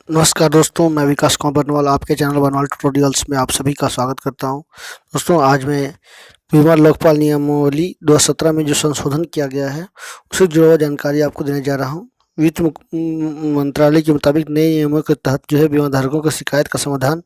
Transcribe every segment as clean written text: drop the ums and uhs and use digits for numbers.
नमस्कार दोस्तों, मैं विकास कुमार बरनवाल आपके चैनल बरनवाल ट्यूटोरियल्स में आप सभी का स्वागत करता हूं। दोस्तों, आज मैं बीमा लोकपाल नियमावली 2017 में जो संशोधन किया गया है उससे जुड़ा हुआ जानकारी आपको देने जा रहा हूं। वित्त मंत्रालय के मुताबिक नए नियमों के तहत जो है बीमा धारकों की शिकायत का समाधान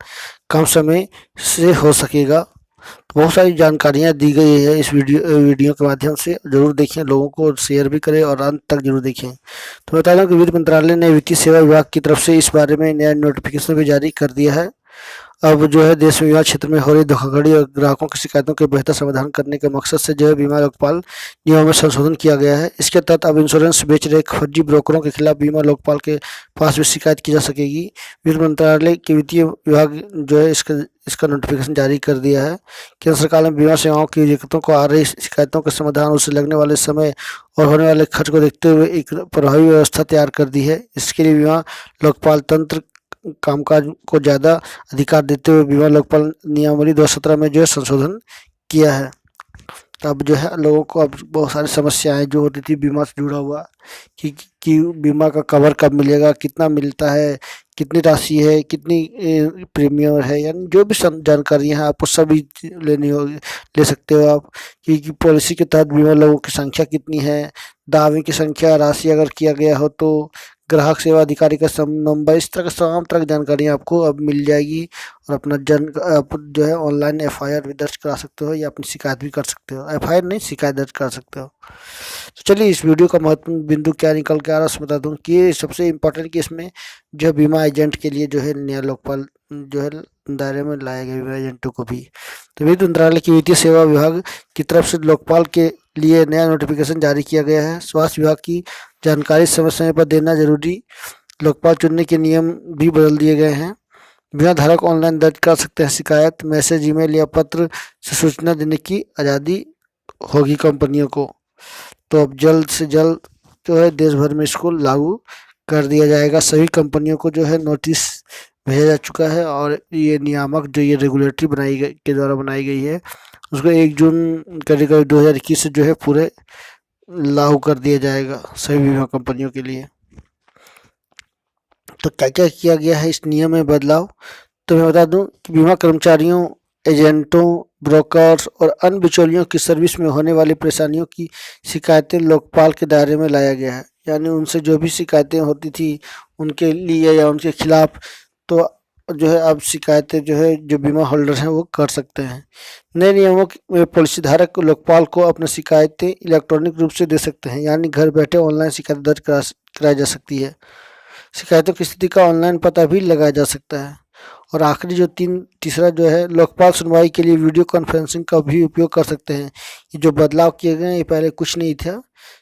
कम समय से हो सकेगा। तो बहुत सारी जानकारियाँ दी गई है इस वीडियो के माध्यम से। ज़रूर देखें, लोगों को शेयर भी करें और अंत तक जरूर देखें। तो बता दें कि वित्त मंत्रालय ने वित्तीय सेवा विभाग की तरफ से इस बारे में नया नोटिफिकेशन भी जारी कर दिया है। अब जो है देश में बीमा क्षेत्र में हो रही धोखाधड़ी और ग्राहकों की शिकायतों के बेहतर समाधान करने के मकसद से जो है बीमा लोकपाल नियमों में संशोधन किया गया है। इसके तहत अब इंश्योरेंस बेच रहे फर्जी ब्रोकरों के खिलाफ बीमा लोकपाल के पास भी शिकायत की जा सकेगी। वित्त मंत्रालय के वित्तीय विभाग जो है इसका नोटिफिकेशन जारी कर दिया है। केंद्र सरकार ने बीमा सेवाओं की दिक्कतों को आ रही शिकायतों के समाधान, उससे लगने वाले समय और होने वाले खर्च को देखते हुए एक प्रभावी व्यवस्था तैयार कर दी है। इसके लिए बीमा लोकपाल तंत्र कामकाज को ज़्यादा अधिकार देते हुए बीमा लोकपाल नियमावली 2017 में जो है संशोधन किया है। अब जो है लोगों को अब बहुत सारी समस्याएं जो होती थी बीमा से जुड़ा हुआ कि बीमा का कवर कब मिलेगा, कितना मिलता है, कितनी राशि है, कितनी प्रीमियम है, यानी जो भी जानकारियाँ हैं आपको सभी लेनी होगी, ले सकते हो आप कि पॉलिसी के तहत बीमा लोगों की संख्या कितनी है, दावे की संख्या, राशि अगर किया गया हो तो, ग्राहक सेवा अधिकारी का नंबर, इस तरह का तमाम तरह की जानकारियाँ आपको अब मिल जाएगी। और अपना आप जो है ऑनलाइन एफआईआर भी दर्ज करा सकते हो या अपनी शिकायत भी कर सकते हो। एफआईआर नहीं, शिकायत दर्ज कर सकते हो। तो चलिए इस वीडियो का महत्वपूर्ण बिंदु क्या निकल के आ रहा है उसमें बता दूं कि ये सबसे इम्पोर्टेंट कि इसमें जो है बीमा एजेंट के लिए जो है नया लोकपाल जो है दायरे में लाया गया बीमा एजेंटों को भी। तो वित्त मंत्रालय की वित्तीय सेवा विभाग की तरफ से लोकपाल के लिए नया नोटिफिकेशन जारी किया गया है। स्वास्थ्य विभाग की जानकारी समय समय पर देना जरूरी, लोकपाल चुनने के नियम भी बदल दिए गए हैं। बीमा धारक ऑनलाइन दर्ज कर सकते हैं शिकायत, मैसेज, ईमेल या पत्र से सूचना देने की आज़ादी होगी कंपनियों को। तो अब जल्द से जल्द जो है देश भर में इसको लागू कर दिया जाएगा। सभी कंपनियों को जो है नोटिस भेजा जा चुका है और ये नियामक जो ये रेगुलेटरी बनाई गई के द्वारा बनाई गई है उसको 1 जून करीब 2021 से जो है पूरे लागू कर दिया जाएगा सभी बीमा कंपनियों के लिए। तो क्या क्या किया गया है इस नियम में बदलाव, तो मैं बता दूं कि बीमा कर्मचारियों, एजेंटों, ब्रोकर्स और अन्य बिचौलियों की सर्विस में होने वाली परेशानियों की शिकायतें लोकपाल के दायरे में लाया गया है। यानी उनसे जो भी शिकायतें होती थी उनके लिए या उनके खिलाफ, तो जो है अब शिकायतें जो है जो बीमा होल्डर हैं वो कर सकते हैं। नए नियमों में पॉलिसी धारक लोकपाल को अपनी शिकायतें इलेक्ट्रॉनिक रूप से दे सकते हैं, यानी घर बैठे ऑनलाइन शिकायत दर्ज कराई जा सकती है। शिकायतों की स्थिति का ऑनलाइन पता भी लगाया जा सकता है। और आखिरी जो तीसरा जो है, लोकपाल सुनवाई के लिए वीडियो कॉन्फ्रेंसिंग का भी उपयोग कर सकते हैं। ये जो बदलाव किए गए हैं ये पहले कुछ नहीं था।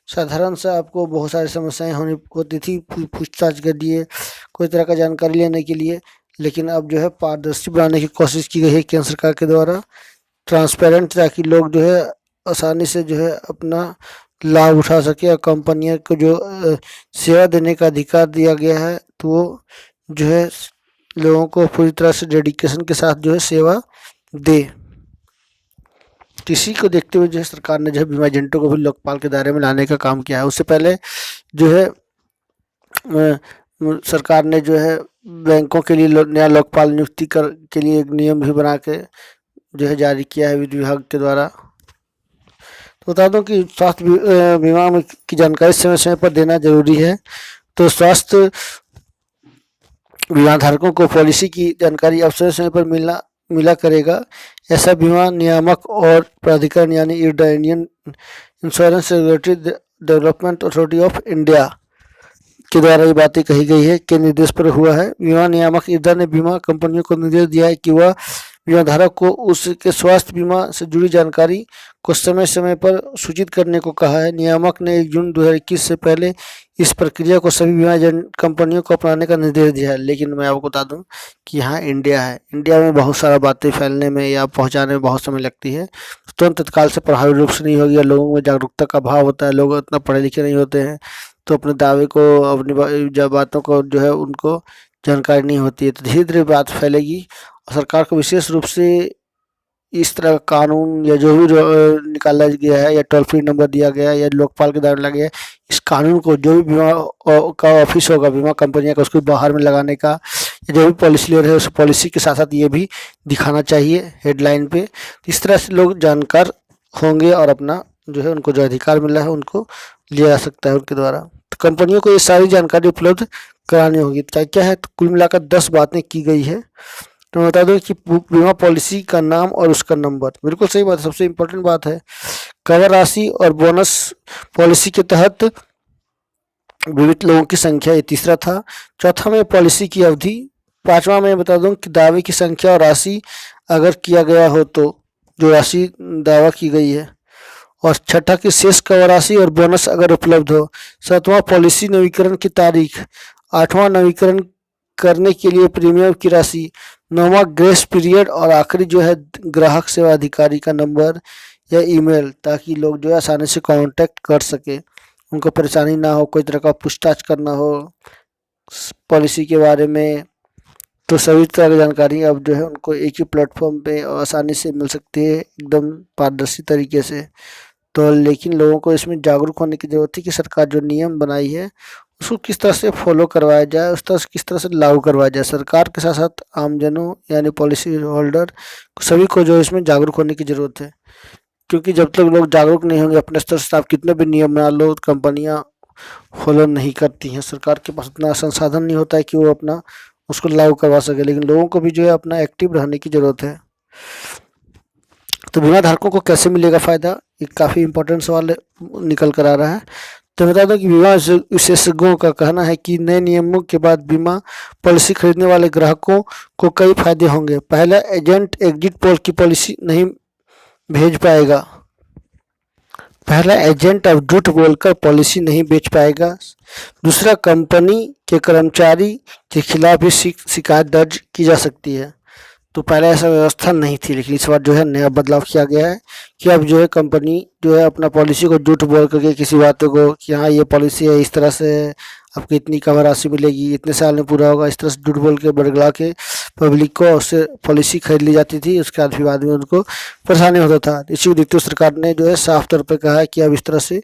साधारण सा आपको बहुत सारी समस्याएं होती थी पूछताछ के लिए, कोई तरह का जानकारी लेने के लिए, लेकिन अब जो है पारदर्शी बनाने की कोशिश की गई है केंद्र सरकार के द्वारा, ट्रांसपेरेंट, ताकि लोग जो है आसानी से जो है अपना लाभ उठा सके। और कंपनियों को जो सेवा देने का अधिकार दिया गया है तो वो जो है लोगों को पूरी तरह से डेडिकेशन के साथ जो है सेवा दे। इसी को देखते हुए जो है सरकार ने जो है बीमा एजेंटों को भी लोकपाल के दायरे में लाने का काम किया है। उससे पहले जो है सरकार ने जो है बैंकों के लिए नया लोकपाल नियुक्ति के लिए एक नियम भी बना के जो है जारी किया है वित्त विभाग के द्वारा। तो बता दूं कि स्वास्थ्य बीमा की जानकारी समय समय पर देना जरूरी है। तो स्वास्थ्य बीमा धारकों को पॉलिसी की जानकारी अब समय समय पर मिला करेगा। ऐसा बीमा नियामक और प्राधिकरण यानी Indian insurance regulatory development authority of India के द्वारा ये बातें कही गई है के निर्देश पर हुआ है। बीमा नियामक इर्दा ने बीमा कंपनियों को निर्देश दिया है कि वह बीमा धारक को उसके स्वास्थ्य बीमा से जुड़ी जानकारी को समय समय पर सूचित करने को कहा है। नियामक ने 1 जून 2021 से पहले इस प्रक्रिया को सभी बीमा कंपनियों को अपनाने का निर्देश दिया है। लेकिन मैं आपको बता दूं कि यहाँ इंडिया है, इंडिया में बहुत सारा बातें फैलने में या पहुँचाने में बहुत समय लगती है, तुरंत तत्काल से प्रभावी रूप से नहीं होगी। लोगों में जागरूकता का अभाव होता है, लोग इतना पढ़े लिखे नहीं होते हैं, तो अपने दावे को, अपनी बातों को जो है उनको जानकारी नहीं होती है, तो धीरे धीरे बात फैलेगी। सरकार को विशेष रूप से इस तरह का कानून या जो भी निकाला गया है या टोल फ्री नंबर दिया गया है या लोकपाल के द्वारा लगे, इस कानून को जो भी बीमा का ऑफिस होगा बीमा कंपनियां का, उसको बाहर में लगाने का, या जो भी पॉलिसी ले रहे हैं उस पॉलिसी के साथ साथ ये भी दिखाना चाहिए हेडलाइन पे। इस तरह से लोग जानकार होंगे और अपना जो है उनको जो अधिकार मिला है उनको लिया जा सकता है उनके द्वारा। तो कंपनियों को ये सारी जानकारी उपलब्ध करानी होगी। क्या क्या है, तो कुल मिलाकर 10 बातें की गई है। तो मैं बता दूं कि बीमा पॉलिसी का नाम और उसका नंबर, बिल्कुल सही बात है, सबसे इम्पोर्टेंट बात है। कवर राशि और बोनस पॉलिसी के तहत विविध लोगों की संख्या, ये तीसरा था। चौथा में पॉलिसी की अवधि। पांचवा में बता दूं कि दावे की संख्या और राशि अगर किया गया हो तो जो राशि दावा की गई है। और छठा की शेष कवर राशि और बोनस अगर उपलब्ध हो। सातवां पॉलिसी नवीकरण की तारीख। आठवां नवीकरण करने के लिए प्रीमियम की राशि। नौवां ग्रेस पीरियड। और आखिरी जो है ग्राहक सेवा अधिकारी का नंबर या ईमेल, ताकि लोग जो है आसानी से कांटेक्ट कर सके, उनको परेशानी ना हो, कोई तरह का पूछताछ करना हो पॉलिसी के बारे में, तो सभी तरह की जानकारी अब जो है उनको एक ही प्लेटफॉर्म पे आसानी से मिल सकती है, एकदम पारदर्शी तरीके से। तो लेकिन लोगों को इसमें जागरूक होने की ज़रूरत है कि सरकार जो नियम बनाई है उसको किस तरह से फॉलो करवाया जाए, उस तरह से किस तरह से लागू करवाया जाए। सरकार के साथ साथ आमजनों यानी पॉलिसी होल्डर सभी को जो इसमें जागरूक होने की ज़रूरत है, क्योंकि जब तक लोग जागरूक नहीं होंगे अपने स्तर से आप कितने भी नियम बना लो, कंपनियां फॉलो नहीं करती हैं। सरकार के पास इतना संसाधन नहीं होता है कि वो अपना उसको लागू करवा सके, लेकिन लोगों को भी जो है अपना एक्टिव रहने की ज़रूरत है। तो बीमा धारकों को कैसे मिलेगा फ़ायदा, एक काफ़ी इंपॉर्टेंट सवाल निकल कर आ रहा है। तो बता दूं कि बीमा विशेषज्ञों का कहना है कि नए नियमों के बाद बीमा पॉलिसी खरीदने वाले ग्राहकों को कई फायदे होंगे। पहला, एजेंट एग्जिट पोल की पॉलिसी नहीं भेज पाएगा। पहला, एजेंट अब झूठ बोलकर पॉलिसी नहीं बेच पाएगा। दूसरा, कंपनी के कर्मचारी के खिलाफ भी शिकायत दर्ज की जा सकती है। तो पहले ऐसा व्यवस्था नहीं थी, लेकिन इस बार जो है नया बदलाव किया गया है कि अब जो है कंपनी जो है अपना पॉलिसी को झूठ बोल करके किसी बातों को कि हाँ ये पॉलिसी है, इस तरह से आपको इतनी कवर राशि मिलेगी, इतने साल में पूरा होगा, इस तरह से झूठ बोल के बरगला के पब्लिक को उससे पॉलिसी खरीद ली जाती थी। उसके बाद फिर बाद में उनको परेशानी होता था। इसी को देखते हुए सरकार ने जो है साफ तौर पर कहा है कि अब इस तरह से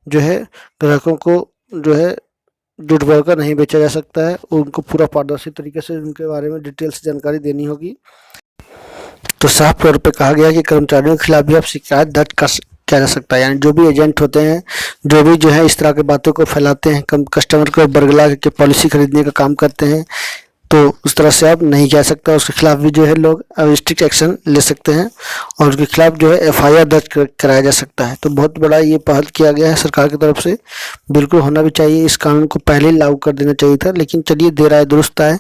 जो है ग्राहकों को जो है झूठ बोलकर नहीं बेचा जा सकता है, उनको पूरा पारदर्शी तरीके से उनके बारे में डिटेल से जानकारी देनी होगी। तो साफ तौर पे कहा गया कि कर्मचारियों के खिलाफ भी अब शिकायत दर्ज किया जा सकता है। यानी जो भी एजेंट होते हैं, जो भी जो है इस तरह की बातों को फैलाते हैं, कस्टमर को बरगला के पॉलिसी खरीदने का काम करते हैं, तो उस तरह से अब नहीं कह सकता। उसके खिलाफ भी जो है लोग अब स्ट्रिक्ट एक्शन ले सकते हैं और उसके खिलाफ जो है एफआईआर दर्ज कराया जा सकता है। तो बहुत बड़ा ये पहल किया गया है सरकार की तरफ से, बिल्कुल होना भी चाहिए। इस कानून को पहले ही लागू कर देना चाहिए था, लेकिन चलिए देर आए दुरुस्त आए,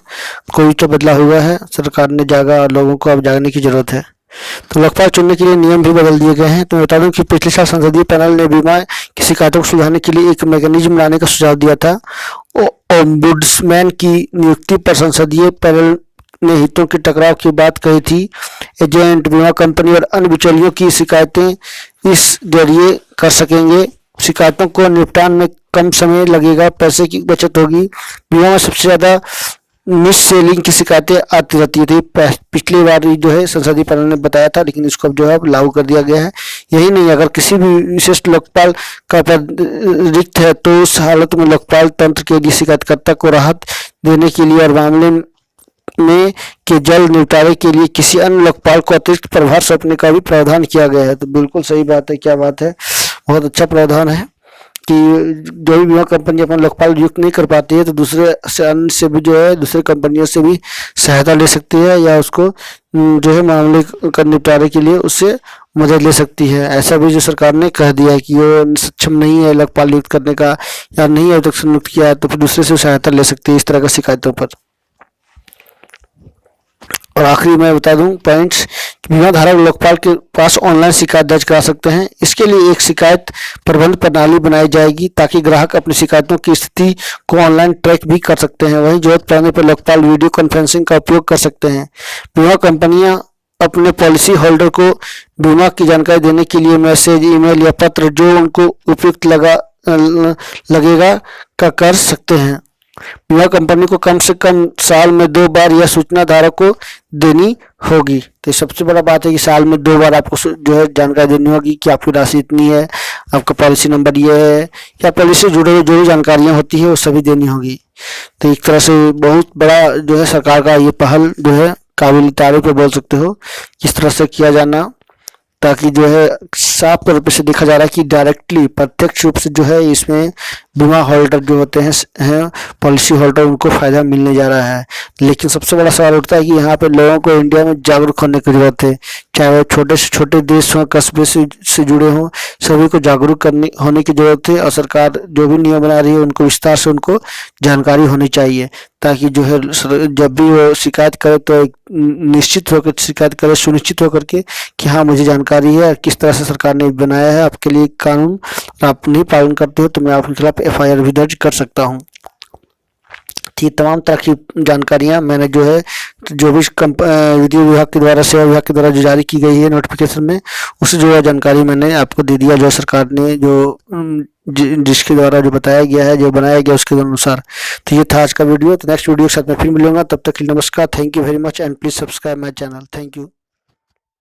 कोई तो बदलाव हुआ है, सरकार ने जागा और लोगों को अब जागने की जरूरत है। तो लोकपाल चुनने के लिए नियम भी बदल दिए गए हैं। तो मैं बता दूं कि पिछले साल संसदीय पैनल ने बीमा की शिकायतों को सुलझाने के लिए एक मैकेनिज्म लाने का सुझाव दिया था। ओम्बुड्समैन की नियुक्ति पर संसदीय पैनल ने हितों के टकराव की बात कही थी। एजेंट, बीमा कंपनी और अन्य बिचौलियों की शिकायतें इस जरिए कर सकेंगे। शिकायतों को निपटान में कम समय लगेगा, पैसे की बचत होगी। बीमा में सबसे ज़्यादा मिस सेलिंग की शिकायतें आती रहती थी। पिछली बार जो है संसदीय पैनल ने बताया था, लेकिन इसको अब जो है लागू कर दिया गया है। यही नहीं, अगर किसी भी विशेष लोकपाल का पद रिक्त है तो उस हालत में लोकपाल तंत्र के लिए शिकायतकर्ता को राहत देने के लिए और मामले में के जल्द निपटारे के लिए किसी अन्य लोकपाल को अतिरिक्त प्रभार सौंपने का भी प्रावधान किया गया है। तो बिल्कुल सही बात है, क्या बात है, बहुत अच्छा प्रावधान है कि जो भी बीमा कंपनी अपना लोकपाल नियुक्त नहीं कर पाती है तो दूसरे से अन्य से भी जो है दूसरी कंपनियों से भी सहायता ले सकती है या उसको जो है मामले का निपटारे के लिए उससे मदद ले सकती है। ऐसा भी जो सरकार ने कह दिया है कि वो सक्षम नहीं है लोकपाल नियुक्त करने का या नहीं अब तक नियुक्त किया है तो फिर दूसरे से सहायता ले सकती है इस तरह की शिकायतों पर। और आखिरी मैं बता दूं पॉइंट्स, बीमा धारक लोकपाल के पास ऑनलाइन शिकायत दर्ज करा सकते हैं। इसके लिए एक शिकायत प्रबंध प्रणाली बनाई जाएगी ताकि ग्राहक अपनी शिकायतों की स्थिति को ऑनलाइन ट्रैक भी कर सकते हैं। वहीं जरूरत पड़ने पर लोकपाल वीडियो कॉन्फ्रेंसिंग का उपयोग कर सकते हैं। बीमा कंपनियां अपने पॉलिसी होल्डर को बीमा की जानकारी देने के लिए मैसेज, ईमेल या पत्र जो उनको उपयुक्त लगेगा का कर सकते हैं। बीमा कंपनी को कम से कम साल में 2 बार यह सूचना धारक को देनी होगी। तो सबसे बड़ा बात है कि साल में 2 बार आपको जो है जानकारी देनी होगी कि आपकी राशि इतनी है, आपका पॉलिसी नंबर ये है, या पॉलिसी से जुड़े हुए जो भी जानकारियाँ होती है वो सभी देनी होगी। तो एक तरह से बहुत बड़ा जो है सरकार का ये पहल जो है काबिल तारीफ पे बोल सकते हो, किस तरह से किया जाना, ताकि जो है साफ तौर पे से देखा जा रहा है कि डायरेक्टली प्रत्यक्ष रूप से जो है इसमें बीमा होल्डर जो होते हैं पॉलिसी होल्डर, उनको फायदा मिलने जा रहा है। लेकिन सबसे बड़ा सवाल उठता है कि यहाँ पे लोगों को इंडिया में जागरूक होने की जरूरत है, चाहे वो छोटे से छोटे देश हों, कस्बे से जुड़े हों, सभी को जागरूक होने की जरूरत है। और सरकार जो भी नियम बना रही है उनको विस्तार से उनको जानकारी होनी चाहिए, ताकि जो है जब भी वो शिकायत करे तो निश्चित होकर शिकायत करे, सुनिश्चित होकर के कि हाँ मुझे जानकारी है किस तरह से सरकार ने बनाया है आपके लिए कानून, और आप नहीं पालन करते हो तो मैं आपके खिलाफ FIR भी दर्ज कर सकता हूँ। ये तमाम तरह की जानकारियाँ मैंने जो है जो भी विद्युत विभाग के द्वारा, सेवा विभाग के द्वारा जो जारी की गई है नोटिफिकेशन में, उससे जो जानकारी मैंने आपको दे दिया, जो सरकार ने जो जिसके द्वारा जो बताया गया है, जो बनाया गया उसके अनुसार। तो ये था आज का वीडियो। तो नेक्स्ट वीडियो के साथ मैं फिर मिलूंगा, तब तक के लिए नमस्कार, thank you very much and please subscribe my channel. Thank you.